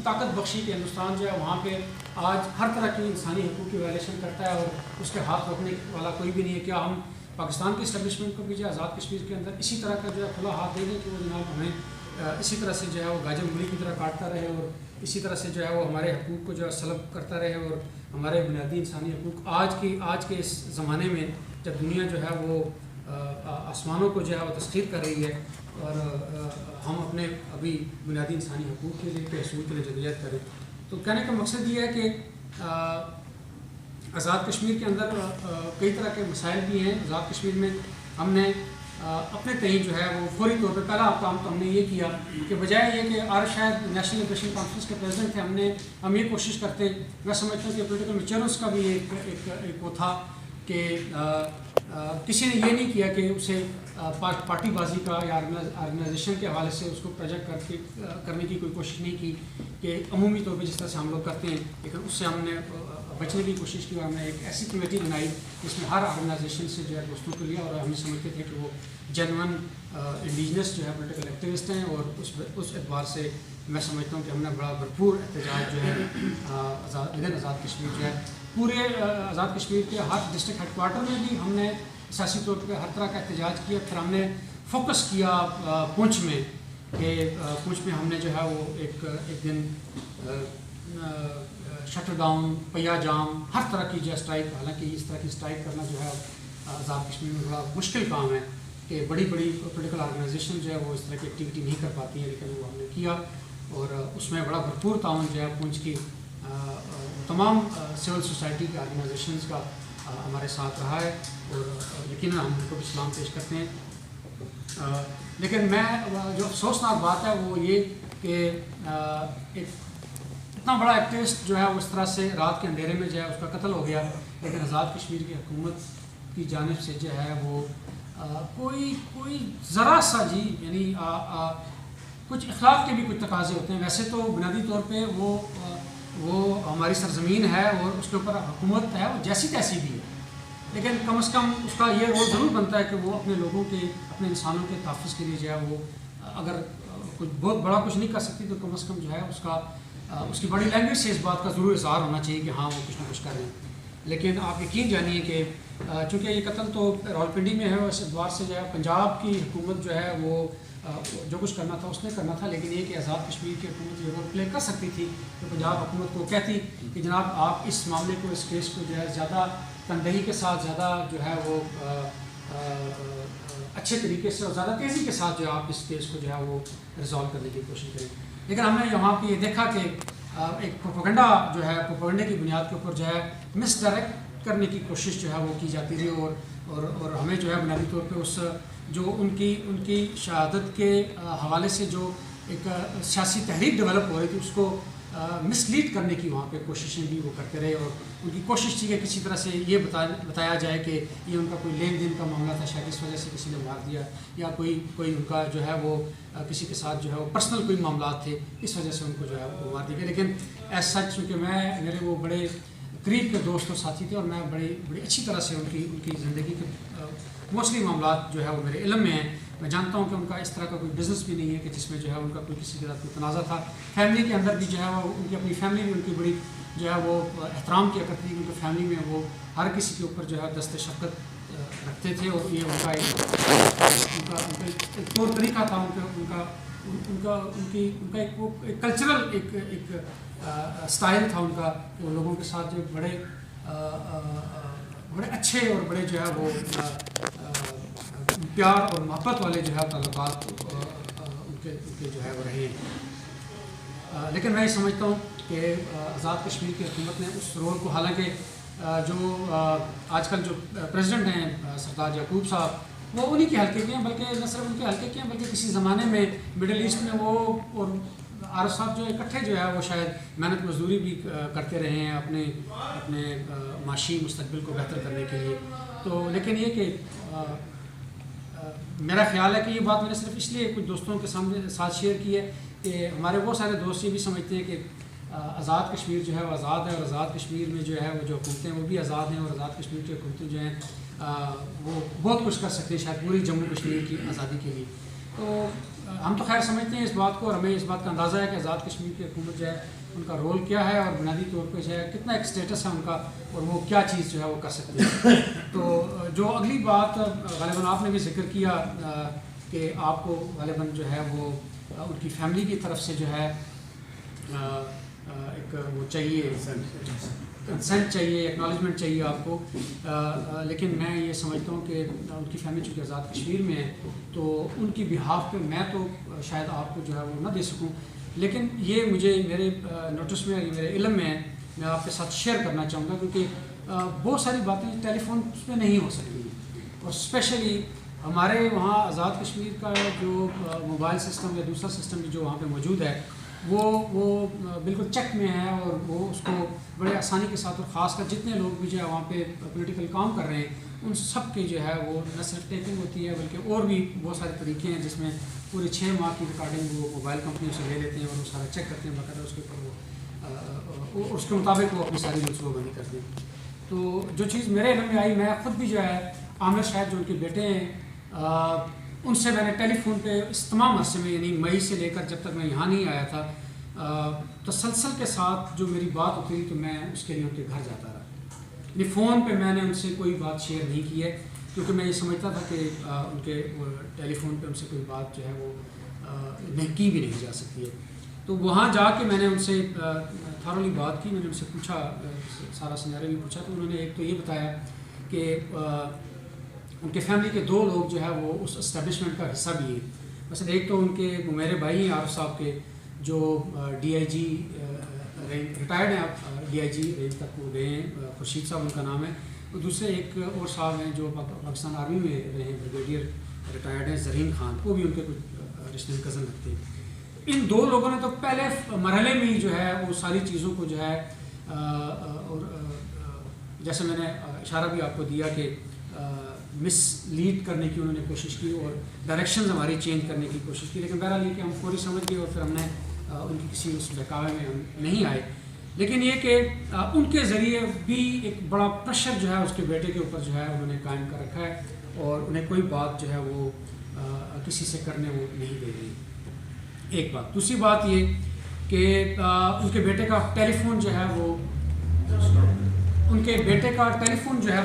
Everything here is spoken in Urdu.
طاقت بخشی کہ ہندوستان جو ہے وہاں پہ آج ہر طرح کی انسانی حقوق کی وائلیشن کرتا ہے اور اس کے ہاتھ روکنے والا کوئی بھی نہیں ہے. کیا ہم پاکستان کی اسٹیبلشمنٹ کو بھی جو ہے آزاد کشمیر کے اندر اسی طرح کا جو ہے کھلا ہاتھ دے دیں کہ وہ جناب ہمیں اسی طرح سے جو ہے وہ گاجر مولی کی طرح کاٹتا رہے اور اسی طرح سے جو ہے وہ ہمارے حقوق کو جو ہے سلب کرتا رہے اور ہمارے بنیادی انسانی حقوق آج کے اس زمانے میں جب دنیا جو ہے وہ آسمانوں کو جو ہے وہ تسخیر کر رہی ہے اور ہم اپنے ابھی بنیادی انسانی حقوق کے لیے حصول کے لیے جدوجہد کریں. تو کہنے کا مقصد یہ ہے کہ آزاد کشمیر کے اندر کئی طرح کے مسائل بھی ہیں. آزاد کشمیر میں ہم نے اپنے تئیں جو ہے وہ فوری طور پہ پہلا کام تو ہم نے یہ کیا کہ بجائے یہ کہ شاید نیشنل لبریشن کانفرنس کے پریزیڈنٹ تھے, ہم یہ کوشش کرتے, میں سمجھتا ہوں کہ پولیٹیکل میچورنس کا بھی ایک وہ تھا کہ کسی نے یہ نہیں کیا کہ اسے پارٹی بازی کا یا آرگنائزیشن کے حوالے سے اس کو پروجیکٹ کرنے کی کوئی کوشش نہیں کی کہ عمومی طور پہ جس طرح سے ہم لوگ کرتے ہیں, لیکن اس سے ہم نے بچنے کی کوشش کی اور ہم نے ایک ایسی کمیٹی بنائی جس میں ہر آرگنائزیشن سے جو ہے دوستوں کو لیا اور ہم سمجھتے تھے کہ وہ جینون انڈیجنس جو ہے پولیٹیکل ایکٹیوسٹ ہیں اور اس اعتبار سے میں سمجھتا ہوں کہ ہم نے بڑا بھرپور احتجاج جو ہے ودن آزاد کشمیر جو ہے پورے آزاد کشمیر کے ہر ڈسٹرکٹ ہیڈ کوارٹر میں بھی ہم نے سیاسی طور پہ ہر طرح کا احتجاج کیا. پھر ہم نے فوکس کیا پونچھ میں کہ پونچھ میں ہم نے جو ہے وہ ایک دن شٹر ڈاؤن, پیا جام, ہر طرح کی جو ہے اسٹرائک, حالانکہ اس طرح کی اسٹرائک کرنا جو ہے آزاد کشمیر میں بڑا مشکل کام ہے کہ بڑی پولیٹیکل آرگنائزیشن جو ہے وہ اس طرح کی ایکٹیویٹی نہیں کر پاتی ہیں, لیکن وہ ہم نے کیا اور اس میں بڑا بھرپور تعاون جو ہے پونچھ کی تمام سول سوسائٹی کے آرگنائزیشنز کا ہمارے ساتھ رہا ہے اور یقیناً ہم ان کو بھی سلام پیش کرتے ہیں. لیکن میں جو افسوسناک بات ہے وہ یہ کہ ایک اتنا بڑا ایکٹیوسٹ جو ہے وہ اس طرح سے رات کے اندھیرے میں جو ہے اس کا قتل ہو گیا, لیکن آزاد کشمیر کی حکومت کی جانب سے جو ہے وہ کوئی ذرا سا جی یعنی کچھ اخلاق کے بھی کچھ تقاضے ہوتے ہیں. ویسے تو بنیادی طور پہ وہ ہماری سرزمین ہے اور اس کے اوپر حکومت ہے وہ جیسی تیسی بھی ہے, لیکن کم از کم اس کا یہ رول ضرور بنتا ہے کہ وہ اپنے لوگوں کے, اپنے انسانوں کے تحفظ کے لیے جو ہے وہ اگر کچھ بہت بڑا کچھ نہیں کر سکتی تو کم از کم جو ہے اس کی بڑی لینگویج سے اس بات کا ضرور اظہار ہونا چاہیے کہ ہاں وہ کچھ نہ کچھ کر رہے ہیں. لیکن آپ یقین جانیے کہ چونکہ یہ قتل تو راولپنڈی میں ہے اور اس اعتبار سے جو ہے پنجاب کی حکومت جو ہے وہ جو کچھ کرنا تھا اس نے کرنا تھا, لیکن یہ کہ آزاد کشمیر کی حکومت یہ رول پلے کر سکتی تھی کہ پنجاب حکومت کو کہتی کہ جناب آپ اس معاملے کو, اس کیس کو جو ہے زیادہ تندہی کے ساتھ, زیادہ جو ہے وہ اچھے طریقے سے اور زیادہ تیزی کے ساتھ جو ہے آپ اس کیس کو جو ہے وہ ریزالو کرنے کی کوشش کریں. لیکن ہم نے یہاں پہ یہ دیکھا کہ ایک پروپیگنڈا جو ہے پروپیگنڈے کی بنیاد کے اوپر جو ہے مس ڈائریکٹ کرنے کی کوشش جو ہے وہ کی جاتی رہی اور ہمیں جو ہے بنیادی طور پہ اس جو ان کی شہادت کے حوالے سے جو ایک سیاسی تحریک ڈیولپ ہو رہی تھی اس کو مس لیڈ کرنے کی وہاں پہ کوششیں بھی وہ کرتے رہے اور ان کی کوشش تھی کہ کسی طرح سے یہ بتایا جائے کہ یہ ان کا کوئی لین دین کا معاملہ تھا, شاید اس وجہ سے کسی نے مار دیا, یا کوئی ان کا جو ہے وہ کسی کے ساتھ جو ہے وہ پرسنل کوئی معاملات تھے اس وجہ سے ان کو جو ہے وہ مار دیا. لیکن ایز سچ چونکہ میرے وہ بڑے قریب کے دوست اور ساتھی تھے اور میں بڑی اچھی طرح سے ان کی زندگی کے موسٹلی معاملات جو ہے وہ میرے علم میں ہیں. میں جانتا ہوں کہ ان کا اس طرح کا کوئی بزنس بھی نہیں ہے کہ جس میں جو ہے ان کا کوئی کسی طرح کوئی تنازع تھا. فیملی کے اندر بھی جو ہے وہ ان کی اپنی فیملی بھی ان کی بڑی جو ہے وہ احترام کیا کرتی تھی, کیونکہ فیملی میں وہ ہر کسی کے اوپر جو ہے دست شفقت رکھتے تھے اور یہ ان کا ایک طور طریقہ تھا, ان کا ایک کلچرل ایک اسٹائل تھا ان کا, وہ لوگوں کے ساتھ جو بڑے اچھے اور بڑے جو ہے وہ پیار اور محبت والے جو ہے تعلقات ان کے جو ہے وہ رہے ہیں. لیکن میں یہ سمجھتا ہوں کہ آزاد کشمیر کی حکومت نے اس رول کو, حالانکہ جو آج کل جو پریزیڈنٹ ہیں سردار یعقوب صاحب وہ انہی کے حلقے کے ہیں, بلکہ نہ صرف ان کے حلقے کے ہیں بلکہ کسی زمانے میں مڈل ایسٹ میں وہ اور عارف صاحب جو اکٹھے جو ہے وہ شاید محنت مزدوری بھی کرتے رہے ہیں اپنے معاشی مستقبل کو بہتر کرنے کے لیے. تو لیکن یہ کہ میرا خیال ہے کہ یہ بات میں نے صرف اس لیے کچھ دوستوں کے ساتھ شیئر کی ہے کہ ہمارے بہت سارے دوست یہ بھی سمجھتے ہیں کہ آزاد کشمیر جو ہے وہ آزاد ہے اور آزاد کشمیر میں جو ہے وہ جو حکومتیں وہ بھی آزاد ہیں اور آزاد کشمیر کی حکومتیں جو ہیں وہ بہت کچھ کر سکتے ہیں شاید پوری جموں کشمیر کی آزادی کے لیے. تو ہم تو خیر سمجھتے ہیں اس بات کو، اور ہمیں اس بات کا اندازہ ہے کہ آزاد کشمیر کی حکومت جو ہے ان کا رول کیا ہے، اور بنیادی طور پہ جو ہے کتنا ایک اسٹیٹس ہے ان کا، اور وہ کیا چیز جو ہے وہ کر سکتے ہیں. تو جو اگلی بات غالباً آپ نے بھی ذکر کیا کہ آپ کو غالباً جو ہے وہ ان کی فیملی کی طرف سے جو ہے ایک وہ چاہیے، کنسنٹ چاہیے، ایکنالجمنٹ چاہیے آپ کو. لیکن میں یہ سمجھتا ہوں کہ ان کی فیملی چونکہ آزاد کشمیر میں ہے تو ان کی بہاف پہ میں تو شاید آپ کو جو ہے وہ نہ دے سکوں، لیکن یہ مجھے میرے نوٹس میں، میرے علم میں میں آپ کے ساتھ شیئر کرنا چاہوں گا، کیونکہ بہت ساری باتیں ٹیلی فون پہ نہیں ہو سکتی، اور اسپیشلی ہمارے وہاں آزاد کشمیر کا جو موبائل سسٹم یا دوسرا سسٹم جو وہاں پہ موجود ہے وہ بالکل چیک میں ہے، اور وہ اس کو بڑے آسانی کے ساتھ، اور خاص کر جتنے لوگ بھی جو ہے وہاں پہ پولیٹیکل کام کر رہے ہیں ان سب کے جو ہے وہ نہ صرف ٹیپنگ ہوتی ہے بلکہ اور بھی بہت سارے طریقے ہیں جس میں پورے 6 ماہ کی ریکارڈنگ وہ موبائل کمپنیوں سے لے لیتے ہیں اور وہ سارا چیک کرتے ہیں باقاعدہ، اس کے اوپر وہ اس کے مطابق وہ اپنی ساری منصوبہ بندی کرتے ہیں. تو جو چیز میرے علم میں آئی، میں خود بھی جو ہے عامر شاہد جو ان کے بیٹے ہیں ان سے میں نے ٹیلی فون پہ اس تمام عرصے میں، یعنی مئی سے لے کر جب تک میں یہاں نہیں آیا تھا، تسلسل کے ساتھ جو میری بات ہوتی تھی تو میں اس کے لیے ان کے گھر جاتا رہا. یعنی فون پہ میں نے ان سے کوئی بات شیئر نہیں کی ہے، کیونکہ میں یہ سمجھتا تھا کہ ان کے ٹیلی فون پہ ان سے کوئی بات جو ہے وہ نہیں کی بھی نہیں جا سکتی ہے. تو وہاں جا کے میں نے ان سے تھارلی بات کی، میں نے ان سے پوچھا، سارا سنیریو بھی پوچھا. تو انہوں نے ایک تو یہ بتایا کہ ان کے فیملی کے 2 لوگ جو ہے وہ اس اسٹیبلشمنٹ کا حصہ بھی ہیں. مثلا ایک تو ان کے میرے بھائی ہیں عارف صاحب کے، جو ڈی آئی جی ریٹائرڈ ہیں، آپ ڈی آئی جی رینج تک وہ گئے ہیں، خورشید صاحب ان کا نام ہے. اور دوسرے ایک اور صاحب ہیں جو پاکستان آرمی میں رہے ہیں، بریگیڈیئر ریٹائرڈ ہیں، زرین خان، وہ بھی ان کے کچھ رشتے میں کزن لگتے ہیں. ان 2 لوگوں نے تو پہلے مرحلے میں ہی جو ہے وہ ساری چیزوں کو جو ہے، اور جیسے میں نے اشارہ بھی آپ کو دیا کہ مس لیڈ کرنے کی انہوں نے کوشش کی اور ڈائریکشنز ہماری چینج کرنے کی کوشش کی. لیکن بہرحال یہ کہ ہم فوری سمجھ گئے اور پھر ہم نے ان کی کسی اس بہکاوے میں ہم نہیں آئے. لیکن یہ کہ ان کے ذریعے بھی ایک بڑا پریشر جو ہے اس کے بیٹے کے اوپر جو ہے انہوں نے قائم کر رکھا ہے، اور انہیں کوئی بات جو ہے وہ کسی سے کرنے وہ نہیں دے رہی. ایک بات. دوسری بات یہ کہ ان کے بیٹے کا ٹیلی فون جو ہے وہ، ان کے بیٹے کا ٹیلی فون جو ہے